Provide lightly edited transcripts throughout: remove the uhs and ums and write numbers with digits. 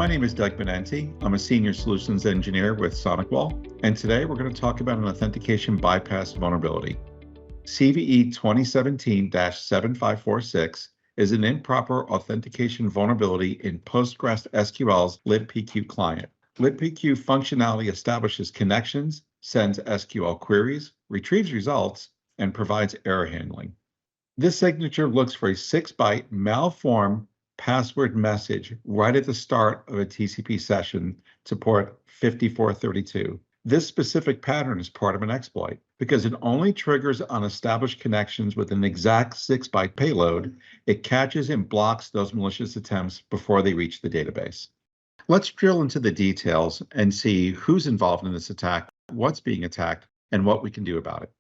name is Doug Beni. I'm a Senior Solutions Engineer with SonicWall, and today we're going to talk about an authentication bypass vulnerability. CVE 2017-7546 is an improper authentication vulnerability in PostgreSQL's libpq client. libpq functionality establishes connections, sends SQL queries, retrieves results, and provides error handling. This signature looks for a 6-byte malformed password message right at the start of a TCP session to port 5432. This specific pattern is part of an exploit because it only triggers on established connections with an exact 6-byte payload. It catches and blocks those malicious attempts before they reach the database. Let's drill into the details and see who's involved in this attack, what's being attacked, and what we can do about it.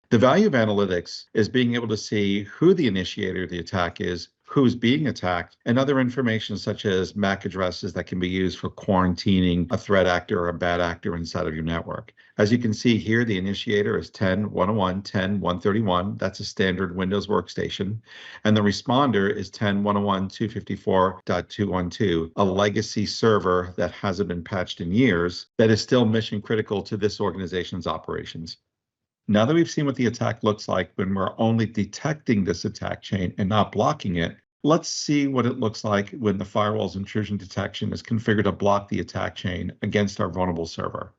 The value of analytics is being able to see who the initiator of the attack is, who's being attacked, and other information such as MAC addresses that can be used for quarantining a threat actor or a bad actor inside of your network. As you can see here, the initiator is 10.101.10.131. That's a standard Windows workstation. And the responder is 10.101.254.212, a legacy server that hasn't been patched in years that is still mission critical to this organization's operations. Now that we've seen what the attack looks like when we're only detecting this attack chain and not blocking it, let's see what it looks like when the firewall's intrusion detection is configured to block the attack chain against our vulnerable server.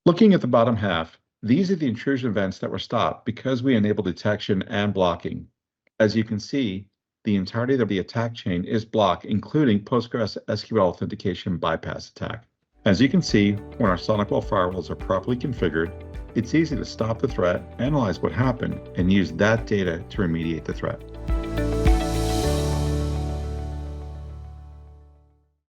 Looking at the bottom half, these are the intrusion events that were stopped because we enabled detection and blocking. As you can see, the entirety of the attack chain is blocked, including PostgreSQL authentication bypass attack. As you can see, when our SonicWall firewalls are properly configured, it's easy to stop the threat, analyze what happened, and use that data to remediate the threat.